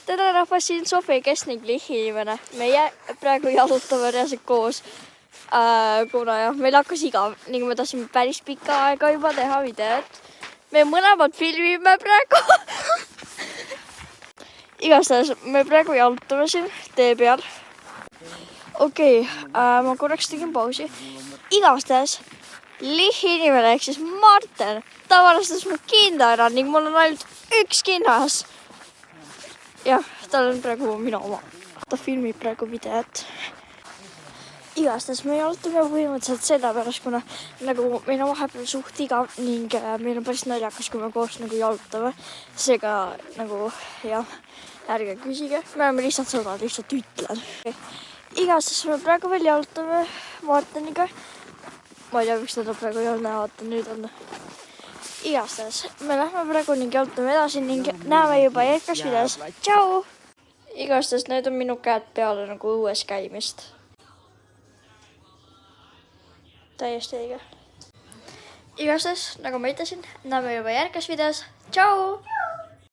Tere rahvas, siin Sofi Kestnik Lihi-inimene. Meie praegu jalutame reaalselt koos, kuna jah, meil hakkas igav, nagu me tahtsime päris pikka aega juba teha videot. Me mõlemad filmime praegu. Igastahes me praegu jalutame siin tee peal. Okei, ma korraks tegin pausi. Igastahes Lihi-inimene ehk siis Marten, ta varastas mu kinda ära ning mul on ainult üks kinnas. Jah, tal on praegu minu oma. Ta filmib praegu videot. Igastahes me jalutame põhimõtteliselt selle pärast, kuna nagu meil on vahepeal suht igav ning meil on päris naljakas, kui me koos nagu jalutame. Seega nagu jah, ärge küsige. Me oleme lihtsalt sõbrad, lihtsalt ütlen. Igastahes me praegu veel jalutame Marteniga. Ma ei tea, miks teda praegu ei ole näha, vaata nüüd on. Igastahes, me lähme praegu ning jalutame edasi ning näeme juba järgmises videos. Tšau! Igastahes, need on minu käed peale nagu õues käimist. Täiesti õige. Igastahes, nagu ma ütlesin, näeme juba järgmises videos. Tšau!